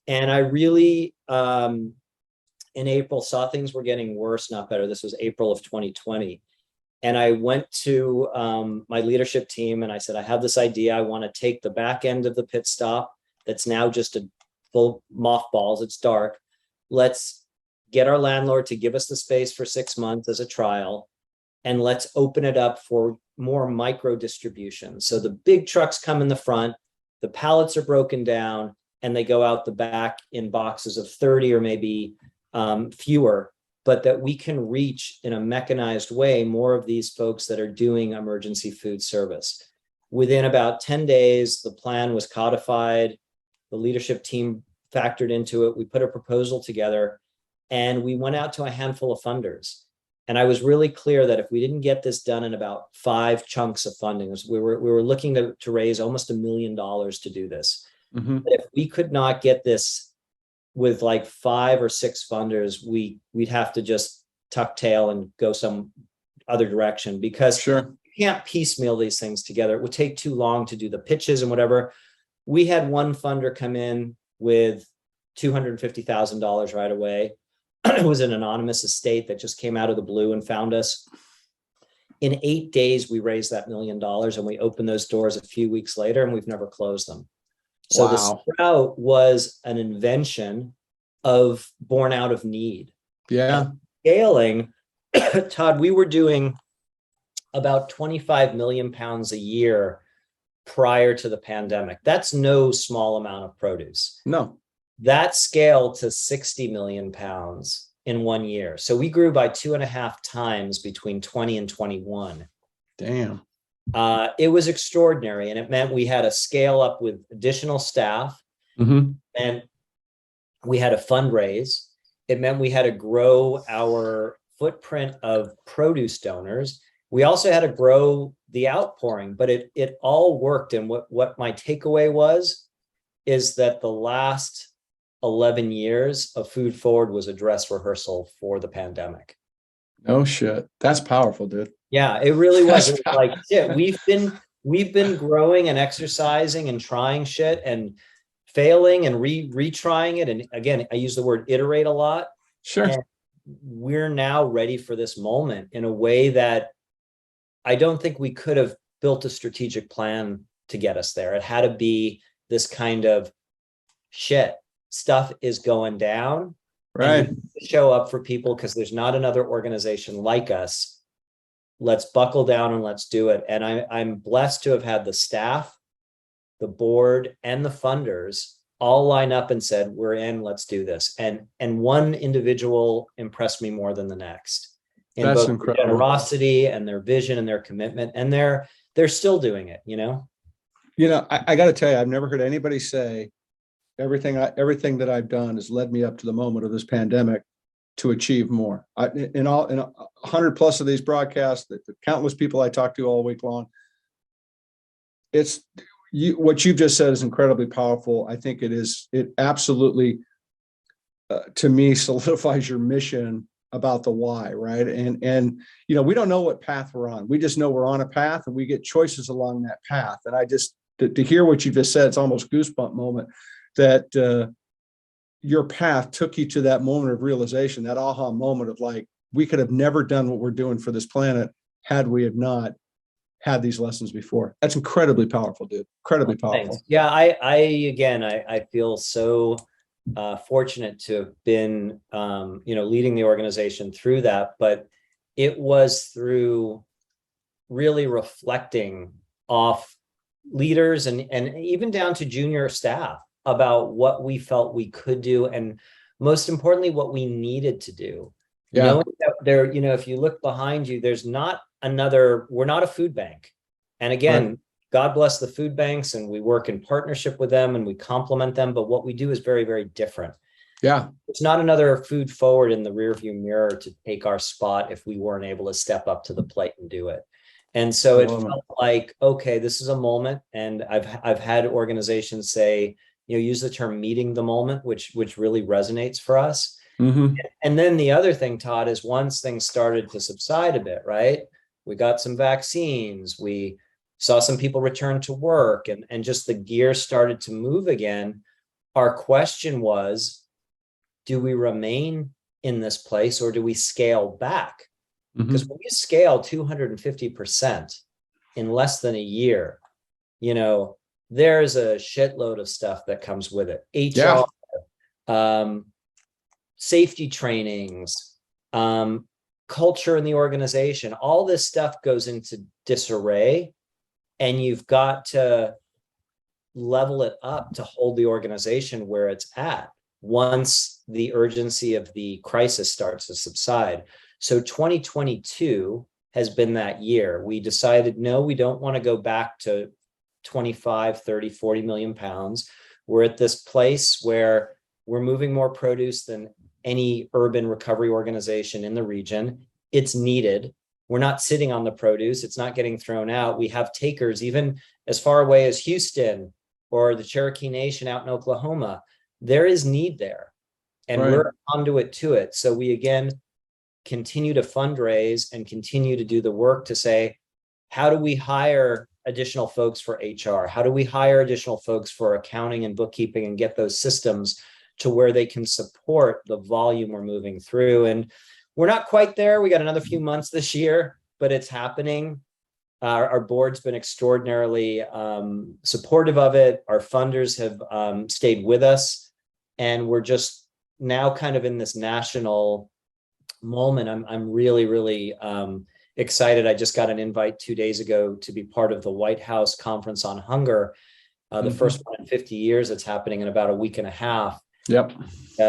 And I really, in April, saw things were getting worse, not better. This was April of 2020. And I went to my leadership team and I said, I have this idea. I want to take the back end of the pit stop that's now just a full mothballs. It's dark. Let's get our landlord to give us the space for 6 months as a trial. And let's open it up for more micro distribution. So the big trucks come in the front, the pallets are broken down, and they go out the back in boxes of 30 or maybe fewer but that we can reach in a mechanized way more of these folks that are doing emergency food service. Within about 10 days, the plan was codified. The leadership team factored into it. We put a proposal together and we went out to a handful of funders. And I was really clear that if we didn't get this done in about 5 chunks of funding, we were looking to raise almost $1 million to do this. Mm-hmm. But if we could not get this with like 5 or 6 funders, we'd have to just tuck tail and go some other direction, because Sure. you can't piecemeal these things together. It would take too long to do the pitches and whatever. We had one funder come in with $250,000 right away. It was an anonymous estate that just came out of the blue and found us. In 8 days, we raised that $1 million, and we opened those doors a few weeks later, and we've never closed them. So Wow. the Sprout was an invention born out of need. Yeah. And scaling, Todd, we were doing about 25 million pounds a year prior to the pandemic. That's no small amount of produce. No. That scaled to 60 million pounds in 1 year. So we grew by 2.5 times between 20 and 21. Damn. It was extraordinary. And it meant we had to scale up with additional staff. Mm-hmm. And we had to fundraise. It meant we had to grow our footprint of produce donors. We also had to grow the outpouring, but it all worked. And what my takeaway is that the last 11 years of Food Forward was a dress rehearsal for the pandemic. No shit. That's powerful, dude. Yeah, it really was. That's It was like, shit, we've been growing and exercising and trying shit and failing and retrying it. And again, I use the word iterate a lot. Sure. And we're now ready for this moment in a way that I don't think we could have built a strategic plan to get us there. It had to be this kind of shit. Stuff is going down. Right. Show up for people because there's not another organization like us. Let's buckle down and let's do it. And I'm blessed to have had the staff, the board, and the funders all line up and said, we're in, let's do this. And one individual impressed me more than the next in That's both incredible. their generosity and their vision and their commitment. And they're still doing it, you know? I got to tell you, I've never heard anybody say everything that I've done has led me up to the moment of this pandemic to achieve more. In 100 plus of these broadcasts, the countless people I talk to all week long, what you've just said is incredibly powerful. I think it absolutely, to me, solidifies your mission about the why, right? And we don't know what path we're on. We just know we're on a path and we get choices along that path. And I just, to hear what you just said, it's almost goosebump moment that your path took you to that moment of realization, that aha moment of like, we could have never done what we're doing for this planet had we have not had these lessons before. That's incredibly powerful, dude. Incredibly powerful. Thanks. Yeah, I feel so fortunate to have been, leading the organization through that, but it was through really reflecting off leaders and even down to junior staff about what we felt we could do. And most importantly, what we needed to do. Yeah. Knowing that there, if you look behind you, we're not a food bank. And again, right. God bless the food banks, and we work in partnership with them and we complement them. But what we do is very, very different. Yeah. It's not another Food Forward in the rearview mirror to take our spot if we weren't able to step up to the plate and do it. And so it felt like, okay, this is a moment. And I've had organizations say, use the term meeting the moment, which really resonates for us. Mm-hmm. And then the other thing, Todd, is once things started to subside a bit, right? We got some vaccines, we saw some people return to work, and just the gear started to move again. Our question was, do we remain in this place or do we scale back? Because when you scale 250% in less than a year, there's a shitload of stuff that comes with it. HR, safety trainings, culture in the organization, all this stuff goes into disarray, and you've got to level it up to hold the organization where it's at. once the urgency of the crisis starts to subside. So 2022 has been that year. We decided, no, we don't want to go back to 25, 30, 40 million pounds. We're at this place where we're moving more produce than any urban recovery organization in the region. It's needed. We're not sitting on the produce. It's not getting thrown out. We have takers even as far away as Houston or the Cherokee Nation out in Oklahoma. There is need there, and Right. we're conduit to it. So we again continue to fundraise and continue to do the work to say, how do we hire additional folks for HR? How do we hire additional folks for accounting and bookkeeping and get those systems to where they can support the volume we're moving through? And we're not quite there. We got another few months this year, but it's happening. Our board's been extraordinarily supportive of it. Our funders have stayed with us, and we're just now kind of in this national moment. I'm really excited. I just got an invite 2 days ago to be part of the White House Conference on Hunger, the first one in 50 years. That's happening in about a week and a half. Yep.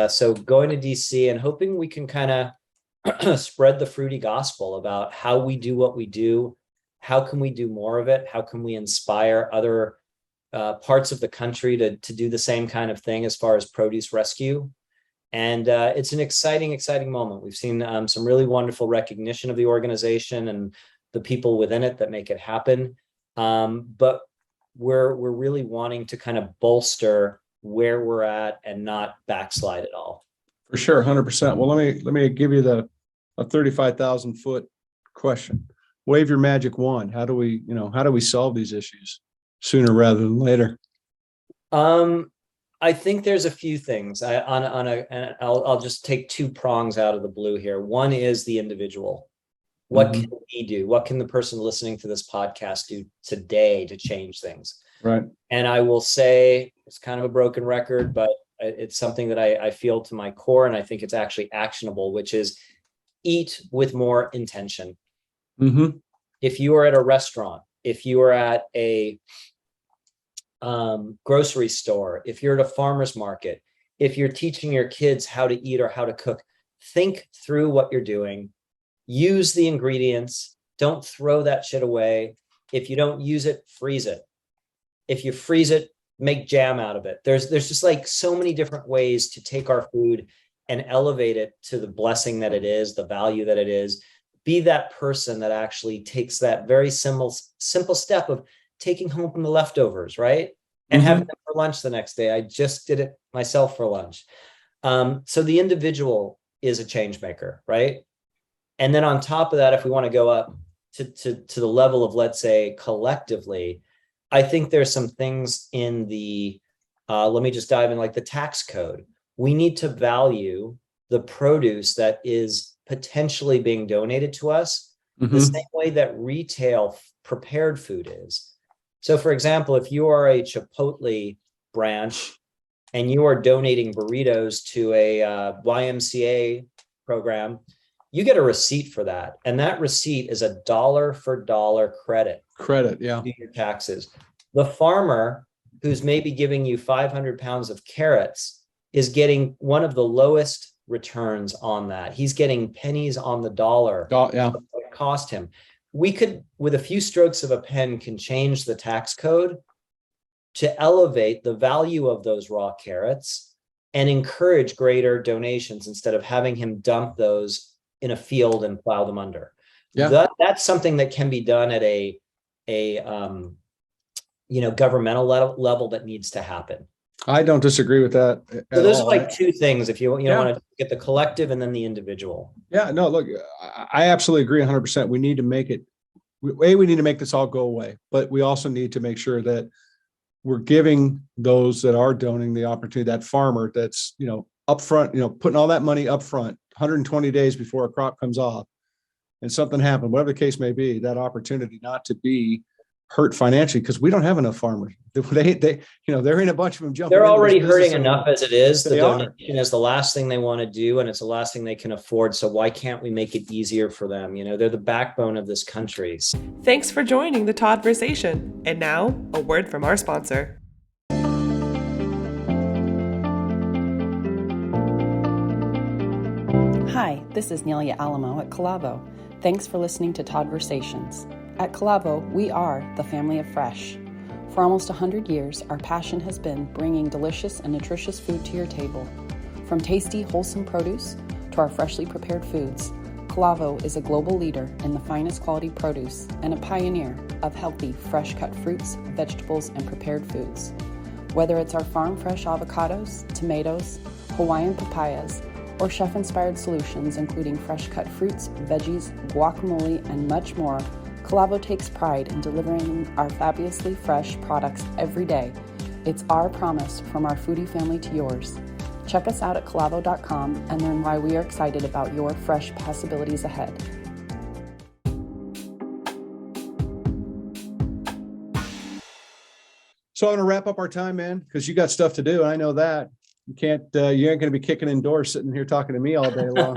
So going to DC and hoping we can kind of spread the fruity gospel about how we do what we do. How can we do more of it? How can we inspire other parts of the country to do the same kind of thing as far as produce rescue? And it's an exciting moment. We've seen some really wonderful recognition of the organization and the people within it that make it happen. But we're really wanting to kind of bolster where we're at and not backslide at all. For sure, 100%. Well, let me give you a 35,000 foot question. Wave your magic wand. How do we solve these issues sooner rather than later? I think there's a few things. I'll just take two prongs out of the blue here. One is the individual. What can we do? What can the person listening to this podcast do today to change things? Right. And I will say, it's kind of a broken record, but it's something that I feel to my core, and I think it's actually actionable, which is eat with more intention. If you are at a restaurant, if you are at a grocery store, if you're at a farmer's market, if you're teaching your kids how to eat or how to cook, think through what you're doing. Use the ingredients. Don't throw that shit away. If you don't use it, freeze it. If you freeze it, make jam out of it. There's just like so many different ways to take our food and elevate it to the blessing that it is, the value that it is. Be that person that actually takes that very simple step of taking home from the leftovers, right? And having them for lunch the next day. I just did it myself for lunch. So the individual is a change maker, right? And then on top of that, if we want to go up to the level of, let's say, collectively, I think there's some things in the, let me just dive in, like the tax code. We need to value the produce that is potentially being donated to us the same way that retail prepared food is. So for example, if you are a Chipotle branch and you are donating burritos to a YMCA program, you get a receipt for that. And that receipt is a dollar for dollar credit. Yeah. To your taxes. The farmer who's maybe giving you 500 pounds of carrots is getting one of the lowest returns on that. He's getting pennies on the dollar. Yeah. What it cost him. We could, with a few strokes of a pen, can change the tax code to elevate the value of those raw carrots and encourage greater donations instead of having him dump those in a field and plow them under. Yeah. That's something that can be done at a governmental level that needs to happen. I don't disagree with that. So those are like two things, if you want to get the collective and then the individual. Yeah, no, look, I absolutely agree 100%. We need to make it, we need to make this all go away, but we also need to make sure that we're giving those that are donating the opportunity, that farmer that's, upfront, putting all that money upfront, 120 days before a crop comes off and something happened, whatever the case may be, that opportunity not to be hurt financially, because we don't have enough farmers. There ain't a bunch of them jumping. They're already hurting enough as it is. The They are. donation is the last thing they want to do, and it's the last thing they can afford. So why can't we make it easier for them? They're the backbone of this country. Thanks for joining the Todd-versation. And now, a word from our sponsor. Hi, this is Nelia Alamo at Calavo. Thanks for listening to Todd-versations. At Calavo, we are the family of fresh. For almost 100 years, our passion has been bringing delicious and nutritious food to your table. From tasty, wholesome produce to our freshly prepared foods, Calavo is a global leader in the finest quality produce and a pioneer of healthy, fresh-cut fruits, vegetables, and prepared foods. Whether it's our farm-fresh avocados, tomatoes, Hawaiian papayas, or chef-inspired solutions including fresh-cut fruits, veggies, guacamole, and much more, Calavo takes pride in delivering our fabulously fresh products every day. It's our promise from our foodie family to yours. Check us out at calavo.com and learn why we are excited about your fresh possibilities ahead. So I'm going to wrap up our time, man, because you got stuff to do. I know that. You can't, you ain't going to be kicking indoors sitting here talking to me all day long.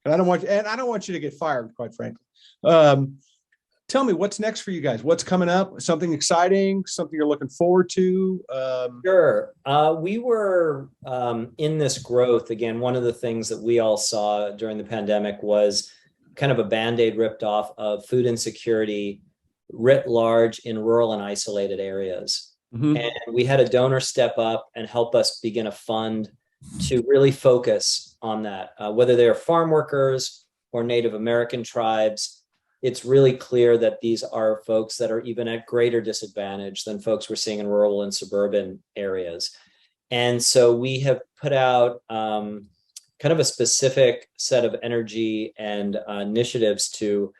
And I don't want you to get fired, quite frankly. Tell me what's next for you guys. What's coming up? Something exciting, something you're looking forward to? Sure. We were in this growth. Again, one of the things that we all saw during the pandemic was kind of a Band-Aid ripped off of food insecurity writ large in rural and isolated areas. Mm-hmm. And we had a donor step up and help us begin a fund to really focus on that. Whether they're farm workers or Native American tribes, it's really clear that these are folks that are even at greater disadvantage than folks we're seeing in rural and suburban areas. And so we have put out kind of a specific set of energy and initiatives to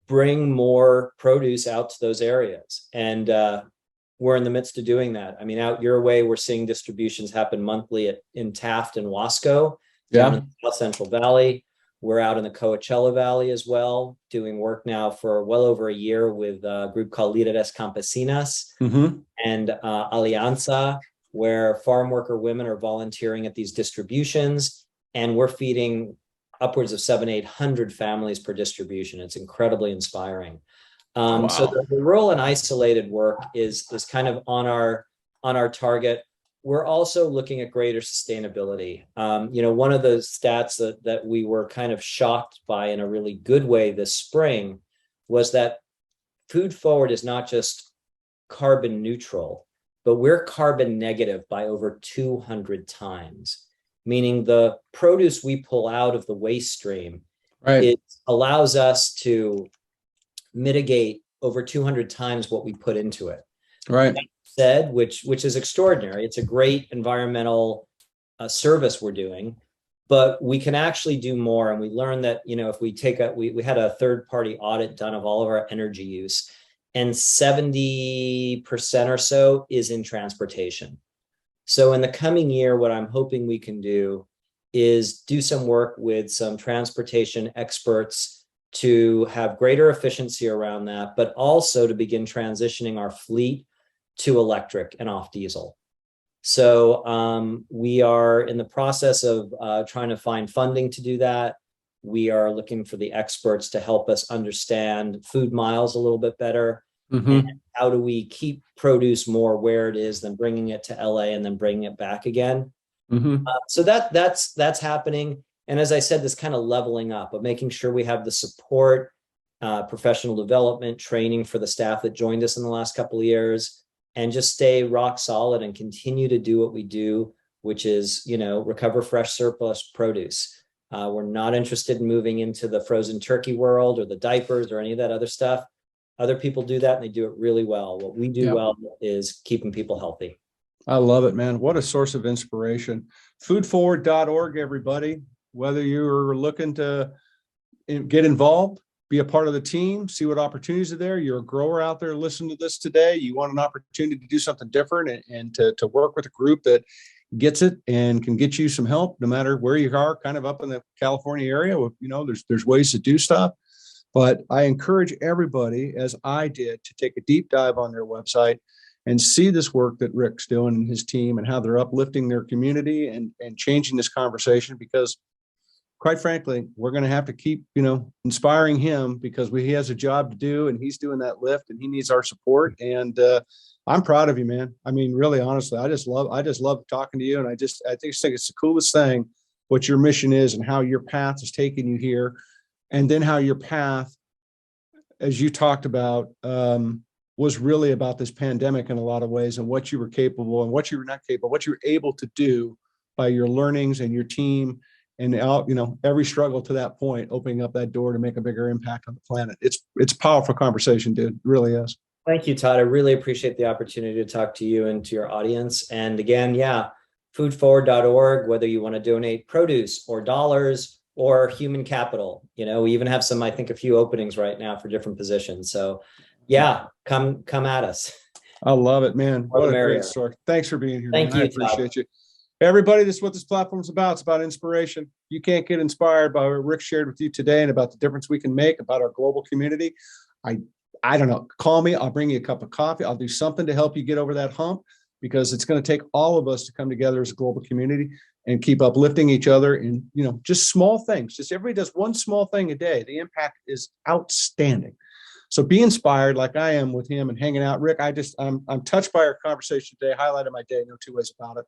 bring more produce out to those areas. And we're in the midst of doing that. I mean, out your way, we're seeing distributions happen monthly in Taft and Wasco, down in the South Central Valley. We're out in the Coachella Valley as well, doing work now for well over a year with a group called Líderes Campesinas and Alianza, where farm worker women are volunteering at these distributions. And we're feeding upwards of 700-800 families per distribution. It's incredibly inspiring. Wow. So the rural and isolated work is kind of on our target. We're also looking at greater sustainability. One of the stats that we were kind of shocked by in a really good way this spring was that Food Forward is not just carbon neutral, but we're carbon negative by over 200 times, meaning the produce we pull out of the waste stream, it allows us to mitigate over 200 times what we put into it. Right. That said, which is extraordinary. It's a great environmental service we're doing, but we can actually do more. And we learned that, if we take we had a third-party audit done of all of our energy use, and 70% or so is in transportation. So in the coming year, what I'm hoping we can do is do some work with some transportation experts to have greater efficiency around that, but also to begin transitioning our fleet to electric and off diesel. So we are in the process of trying to find funding to do that. We are looking for the experts to help us understand food miles a little bit better. And how do we keep produce more where it is than bringing it to LA and then bringing it back again. So that's happening. And as I said, this kind of leveling up of making sure we have the support, professional development, training for the staff that joined us in the last couple of years, and just stay rock solid and continue to do what we do, which is, recover fresh surplus produce. We're not interested in moving into the frozen turkey world or the diapers or any of that other stuff. Other people do that and they do it really well. What we do well is keeping people healthy. I love it, man. What a source of inspiration. Foodforward.org, everybody. Whether you're looking to get involved, be a part of the team, see what opportunities are there. You're a grower out there listening to this today. You want an opportunity to do something different and to work with a group that gets it and can get you some help, no matter where you are, kind of up in the California area. There's ways to do stuff. But I encourage everybody, as I did, to take a deep dive on their website and see this work that Rick's doing and his team and how they're uplifting their community and changing this conversation, because quite frankly, we're going to have to keep, inspiring him, because he has a job to do and he's doing that lift and he needs our support. And I'm proud of you, man. I mean, really, honestly, I just love talking to you. And I think it's the coolest thing what your mission is and how your path has taken you here. And then how your path, as you talked about, was really about this pandemic in a lot of ways, and what you were capable and what you were not capable, what you were able to do by your learnings and your team, and out, every struggle to that point, opening up that door to make a bigger impact on the planet. It's a powerful conversation, dude. It really is. Thank you, Todd. I really appreciate the opportunity to talk to you and to your audience. And again, foodforward.org, whether you want to donate produce or dollars or human capital. We even have some, I think, a few openings right now for different positions. So come at us. I love it, man. What a Merrier. great story. Thanks for being here, Thank man. you, I appreciate Todd. you. Everybody, this is what this platform is about. It's about inspiration. You can't get inspired by what Rick shared with you today and about the difference we can make about our global community. I don't know. Call me. I'll bring you a cup of coffee. I'll do something to help you get over that hump, because it's going to take all of us to come together as a global community and keep uplifting each other in, just small things. Just everybody does one small thing a day. The impact is outstanding. So be inspired like I am with him and hanging out. Rick, I'm touched by our conversation today. Highlighted my day. No two ways about it.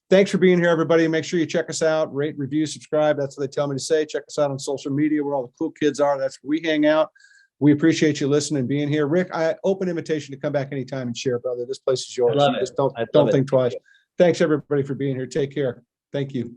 Thanks for being here, everybody. Make sure you check us out, rate, review, subscribe. That's what they tell me to say. Check us out on social media where all the cool kids are. That's where we hang out. We appreciate you listening and being here. Rick, open invitation to come back anytime and share, brother. This place is yours. I love it. Just don't think twice. Thanks, everybody, for being here. Take care. Thank you.